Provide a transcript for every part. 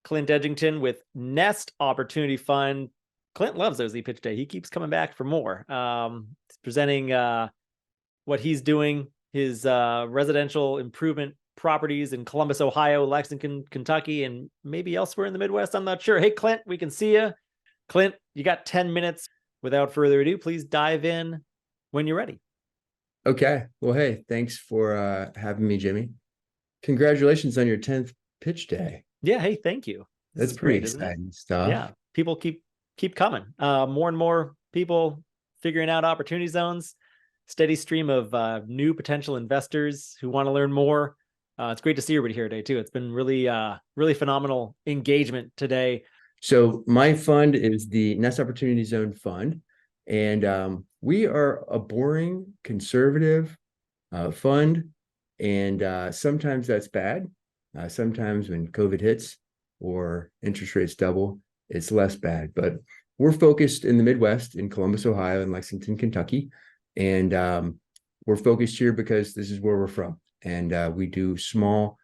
Clint Edgington with Nest Opportunity Fund. Clint loves those e-pitch day. He keeps coming back for more. He's presenting what he's doing, his residential improvement properties in Columbus, Ohio, Lexington, Kentucky, and maybe elsewhere in the Midwest. I'm not sure. Hey, Clint, we can see you. Clint, you got 10 minutes. Without further ado, please dive in when you're ready. Okay. Well, hey, thanks for having me, Jimmy. Congratulations on your 10th pitch day. Yeah. Hey, thank you. That's pretty exciting stuff. Yeah. People keep coming. More and more people figuring out opportunity zones, steady stream of new potential investors who want to learn more. It's great to see everybody here today too. It's been really phenomenal engagement today. So my fund is the Nest Opportunity Zone Fund, and we are a boring, conservative fund, and sometimes that's bad. Sometimes when COVID hits or interest rates double, it's less bad. But we're focused in the Midwest, in Columbus, Ohio, and Lexington, Kentucky, and we're focused here because this is where we're from, and we do small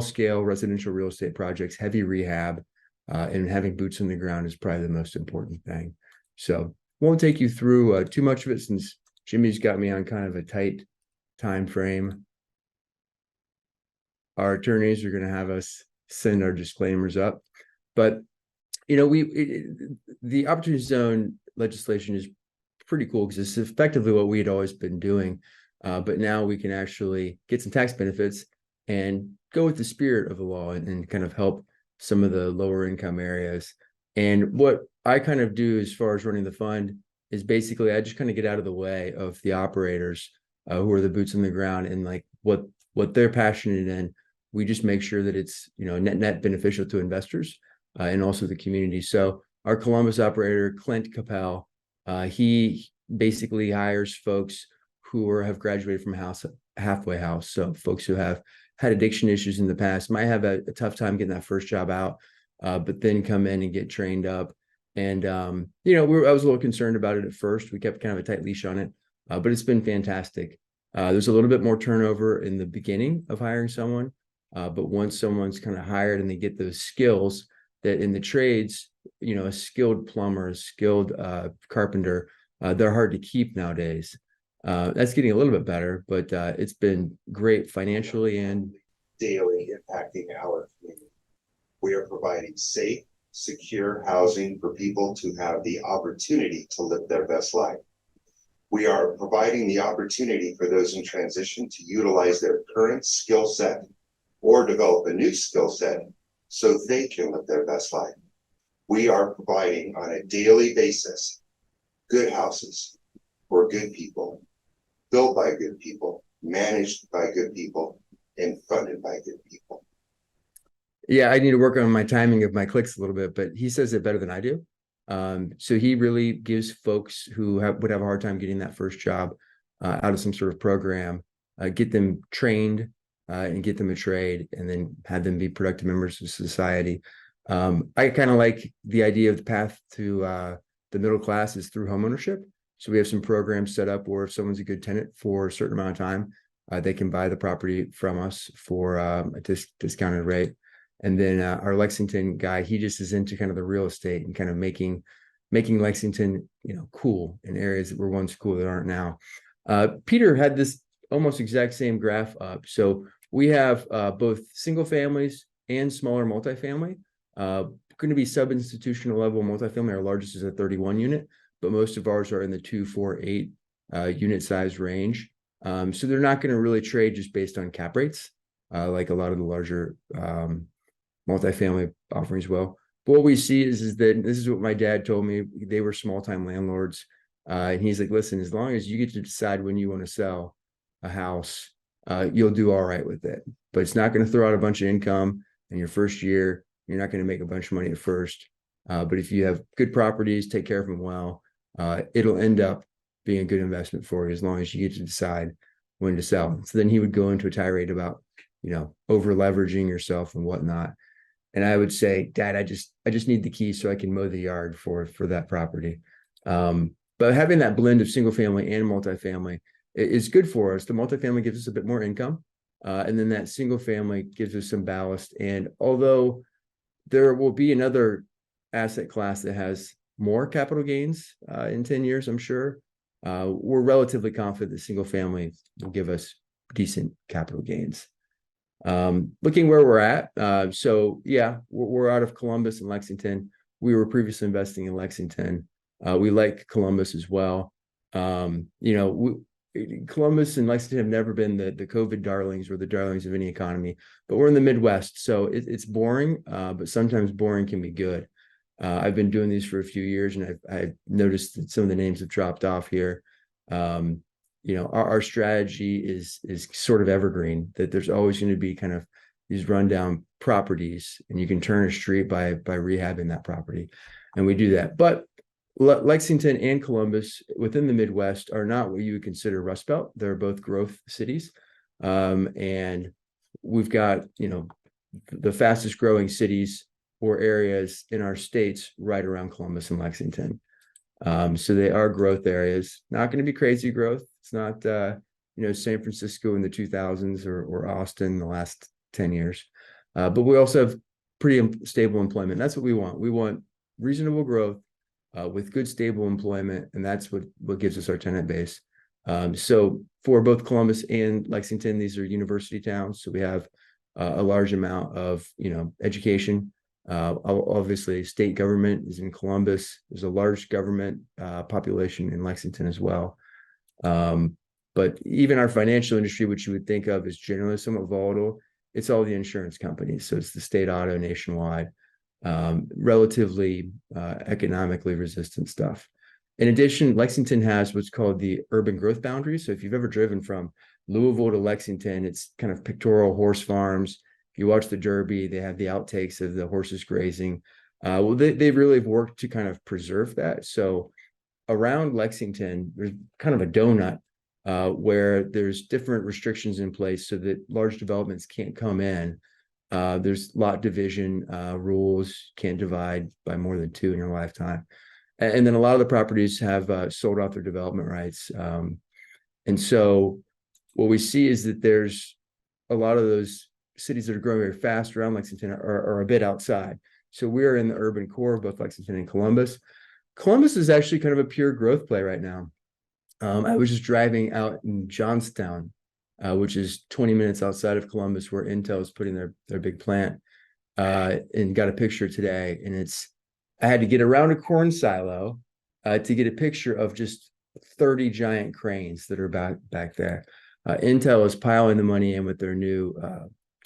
scale residential real estate projects, heavy rehab. And having boots on the ground is probably the most important thing. So won't take you through too much of it since Jimmy's got me on kind of a tight time frame. Our attorneys are going to have us send our disclaimers up, but the Opportunity Zone legislation is pretty cool because it's effectively what we had always been doing, but now we can actually get some tax benefits and go with the spirit of the law and kind of help some of the lower income areas. And what I kind of do as far as running the fund is basically I just kind of get out of the way of the operators who are the boots on the ground and like what they're passionate in. We just make sure that it's net beneficial to investors and also the community. So our Columbus operator, Clint Capel, he basically hires folks who have graduated from halfway house. So folks who have had addiction issues in the past, might have a tough time getting that first job out, but then come in and get trained up. And, I was a little concerned about it at first. We kept kind of a tight leash on it, but it's been fantastic. There's a little bit more turnover in the beginning of hiring someone, but once someone's kind of hired and they get those skills that in the trades, a skilled plumber, a skilled carpenter, they're hard to keep nowadays. That's getting a little bit better, but it's been great financially and daily impacting our community. We are providing safe, secure housing for people to have the opportunity to live their best life. We are providing the opportunity for those in transition to utilize their current skill set or develop a new skill set so they can live their best life. We are providing on a daily basis good houses for good people, built by good people, managed by good people, and funded by good people. Yeah, I need to work on my timing of my clicks a little bit, but he says it better than I do. So he really gives folks who would have a hard time getting that first job out of some sort of program, get them trained and get them a trade, and then have them be productive members of society. I kind of like the idea of the path to the middle class is through homeownership. So we have some programs set up where if someone's a good tenant for a certain amount of time, they can buy the property from us for a discounted rate. And then our Lexington guy, he just is into kind of the real estate and kind of making Lexington, cool in areas that were once cool that aren't now. Peter had this almost exact same graph up. So we have both single families and smaller multifamily. Going to be sub-institutional level multifamily. Our largest is a 31 unit. But most of ours are in the 2, 4, 8 unit size range. So they're not going to really trade just based on cap rates, like a lot of the larger multifamily offerings will. But what we see is that this is what my dad told me. They were small-time landlords. And he's like, listen, as long as you get to decide when you want to sell a house, you'll do all right with it. But it's not going to throw out a bunch of income in your first year. You're not going to make a bunch of money at first. But if you have good properties, take care of them well, it'll end up being a good investment for you as long as you get to decide when to sell. So then he would go into a tirade about, over leveraging yourself and whatnot. And I would say, Dad, I just need the key so I can mow the yard for that property. But having that blend of single family and multifamily is good for us. The multifamily gives us a bit more income. And then that single family gives us some ballast. And although there will be another asset class that has more capital gains in 10 years, I'm sure. We're relatively confident that single family will give us decent capital gains. Looking where we're at, so yeah, we're out of Columbus and Lexington. We were previously investing in Lexington. We like Columbus as well. Columbus and Lexington have never been the COVID darlings or the darlings of any economy, but we're in the Midwest, so it's boring, but sometimes boring can be good. I've been doing these for a few years, and I've noticed that some of the names have dropped off here. Our strategy is sort of evergreen, that there's always going to be kind of these rundown properties, and you can turn a street by rehabbing that property, and we do that. But Lexington and Columbus within the Midwest are not what you would consider Rust Belt. They're both growth cities. And we've got, the fastest growing cities or areas in our states right around Columbus and Lexington. So they are growth areas, not going to be crazy growth. It's not, San Francisco in the 2000s or Austin in the last 10 years. But we also have pretty stable employment. That's what we want. We want reasonable growth with good, stable employment. And that's what gives us our tenant base. So for both Columbus and Lexington, these are university towns. So we have a large amount of, education. Obviously, state government is in Columbus. There's a large government population in Lexington as well. But even our financial industry, which you would think of as generally somewhat volatile, it's all the insurance companies. So it's the state auto nationwide, relatively economically resistant stuff. In addition, Lexington has what's called the urban growth boundary. So if you've ever driven from Louisville to Lexington, it's kind of pictorial horse farms. If you watch the Derby, they have the outtakes of the horses grazing. Well, they really have worked to kind of preserve that. So around Lexington, there's kind of a donut where there's different restrictions in place so that large developments can't come in. There's lot division rules, can't divide by more than 2 in your lifetime. And then a lot of the properties have sold off their development rights. And so what we see is that there's a lot of those cities that are growing very fast around Lexington are a bit outside. So we're in the urban core of both Lexington and Columbus. Columbus is actually kind of a pure growth play right now. I was just driving out in Johnstown, which is 20 minutes outside of Columbus, where Intel is putting their big plant, and got a picture today. And I had to get around a corn silo to get a picture of just 30 giant cranes that are back there. Intel is piling the money in with their new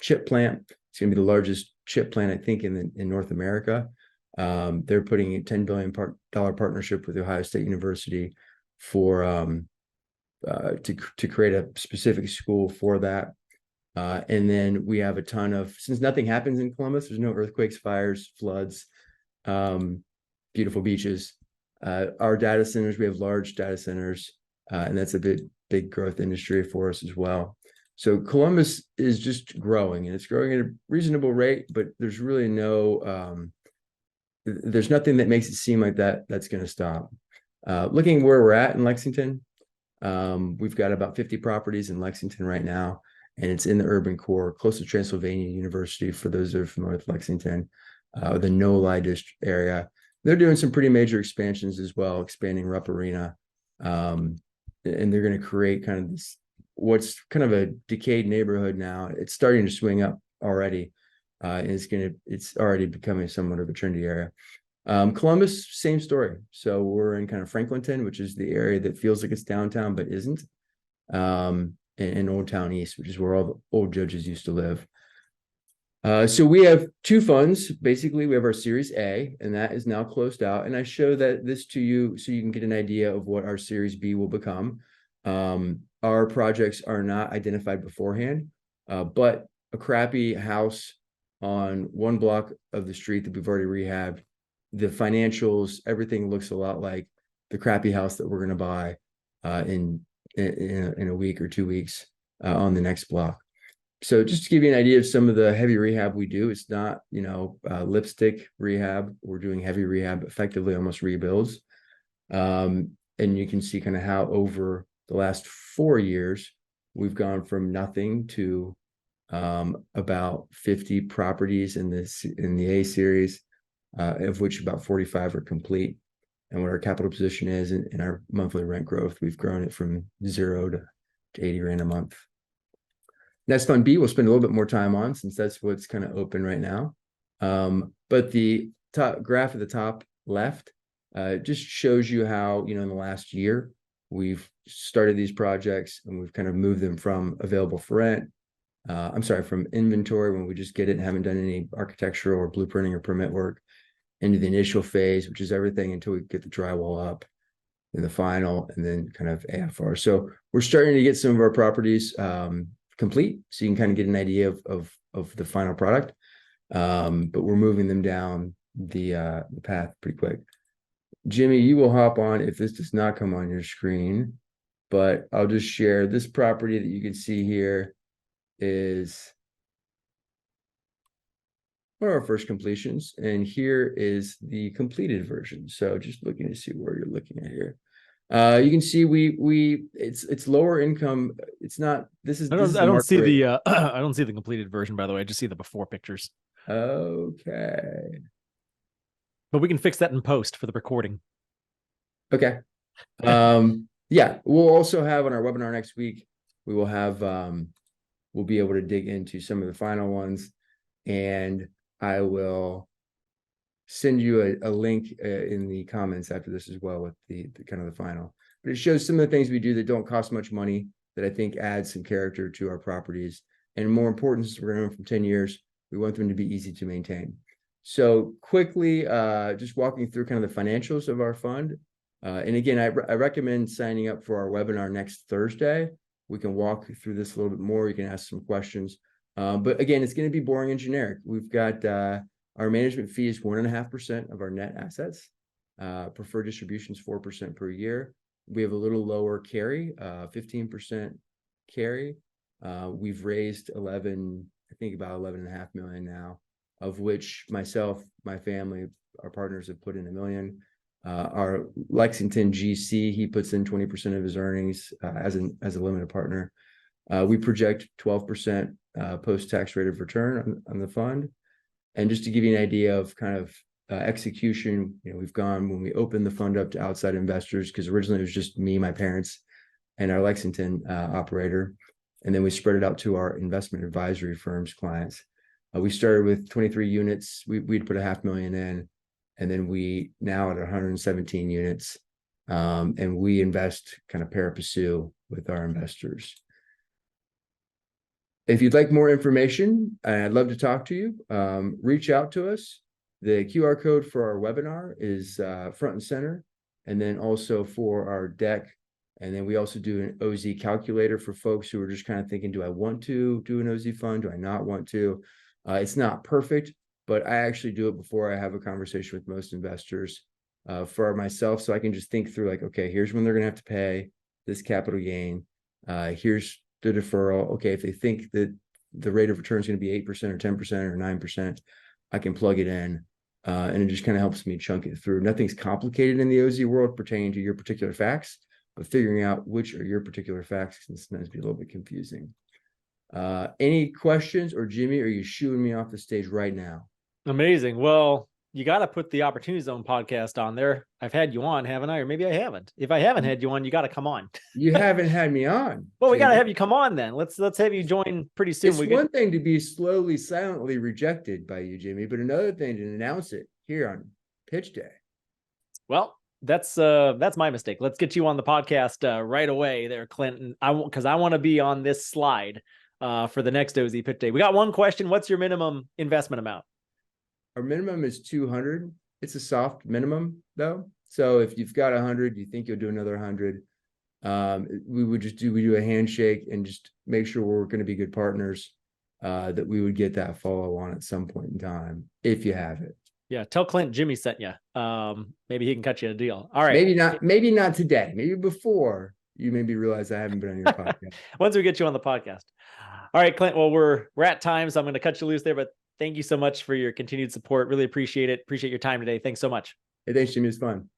chip plant. It's going to be the largest chip plant, I think, in North America. They're putting a $10 billion partnership with Ohio State University for to create a specific school for that. And then we have a ton of, since nothing happens in Columbus, there's no earthquakes, fires, floods, beautiful beaches. Our data centers, we have large data centers, and that's a big growth industry for us as well. So Columbus is just growing, and it's growing at a reasonable rate, but there's really there's nothing that makes it seem like that's going to stop. Looking where we're at in Lexington, we've got about 50 properties in Lexington right now, and it's in the urban core, close to Transylvania University, for those that are familiar with Lexington, the No-Lie district area. They're doing some pretty major expansions as well, expanding Rupp Arena, and they're going to create kind of this, what's kind of a decayed neighborhood now. It's starting to swing up already, and it's already becoming somewhat of a trendy area. Columbus, same story. So we're in kind of Franklinton, which is the area that feels like it's downtown but isn't, and Old Town East, which is where all the old judges used to live. So we have 2 funds. Basically, we have our Series A, and that is now closed out. And I show this to you so you can get an idea of what our Series B will become. Our projects are not identified beforehand, but a crappy house on one block of the street that we've already rehabbed, the financials, everything looks a lot like the crappy house that we're going to buy in a week or 2 weeks on the next block. So just to give you an idea of some of the heavy rehab we do, it's not, lipstick rehab. We're doing heavy rehab, effectively almost rebuilds. And you can see kind of how over the last 4 years, we've gone from nothing to about 50 properties in the A series, of which about 45 are complete. And what our capital position is in our monthly rent growth, we've grown it from 0 to 80 grand a month. Nest Fund B we'll spend a little bit more time on, since that's what's kind of open right now. But the top graph at the top left just shows you how, in the last year, we've started these projects and we've kind of moved them from available for rent. From inventory, when we just get it and haven't done any architectural or blueprinting or permit work, into the initial phase, which is everything until we get the drywall up, and the final, and then kind of AFR. So we're starting to get some of our properties complete, so you can kind of get an idea of the final product. But we're moving them down the path pretty quick. Jimmy, you will hop on if this does not come on your screen, but I'll just share this property that you can see here is one of our first completions, and here is the completed version. So just looking to see where you're looking at here. You can see it's lower income. It's not, I don't see the I don't see the completed version, by the way. I just see the before pictures. Okay. But we can fix that in post for the recording. Okay. Yeah, we'll also have on our webinar next week, we will have we'll be able to dig into some of the final ones, and I will send you a link in the comments after this as well, with the kind of the final. But it shows some of the things we do that don't cost much money, that I think add some character to our properties. And more important, since we're going to own from 10 years, we want them to be easy to maintain. So quickly, just walking through kind of the financials of our fund. And again, I recommend signing up for our webinar next Thursday. We can walk through this a little bit more. You can ask some questions. But again, it's going to be boring and generic. We've got our management fee is 1.5% of our net assets. Preferred distributions 4% per year. We have a little lower carry, 15% carry. We've raised about 11.5 million now, of which myself, my family, our partners have put in $1 million. Our Lexington GC, he puts in 20% of his earnings as a limited partner. We project 12% post-tax rate of return on the fund. And just to give you an idea of kind of execution, we've gone, when we opened the fund up to outside investors, because originally it was just me, my parents, and our Lexington operator. And then we spread it out to our investment advisory firms clients. We started with 23 units. We'd put $500,000 in, and then we now at 117 units. And we invest kind of pari passu with our investors. If you'd like more information, I'd love to talk to you. Reach out to us. The QR code for our webinar is front and center, and then also for our deck. And then we also do an OZ calculator for folks who are just kind of thinking, do I want to do an OZ fund? Do I not want to? It's not perfect, but I actually do it before I have a conversation with most investors for myself. So I can just think through, like, okay, here's when they're going to have to pay this capital gain. Here's the deferral. Okay, if they think that the rate of return is going to be 8% or 10% or 9%, I can plug it in. And it just kind of helps me chunk it through. Nothing's complicated in the OZ world pertaining to your particular facts, but figuring out which are your particular facts can sometimes be a little bit confusing. Any questions? Or Jimmy, are you shooing me off the stage right now? Amazing. Well, you got to put the Opportunity Zone podcast on there. I've had you on, haven't I? Or maybe I haven't. If I haven't had you on, you got to come on. You haven't had me on. Well, we got to have you come on then. Let's have you join pretty soon. It's one thing to be slowly, silently rejected by you, Jimmy, but another thing to announce it here on Pitch Day. Well, that's my mistake. Let's get you on the podcast right away there, Clinton. Because I want to be on this slide for the next OZ Pitch Day. We got one question. What's your minimum investment amount? Our minimum is 200. It's a soft minimum though. So if you've got 100, you think you'll do another 100. We do a handshake and just make sure we're going to be good partners, that we would get that follow on at some point in time, if you have it. Yeah. Tell Clint Jimmy sent you. Maybe he can cut you a deal. All right. Maybe not today. Maybe before you maybe realize I haven't been on your podcast. Once we get you on the podcast. All right, Clint. Well, we're at time, so I'm going to cut you loose there, but thank you so much for your continued support. Really appreciate it. Appreciate your time today. Thanks so much. Hey, thanks, Jimmy. It's fun.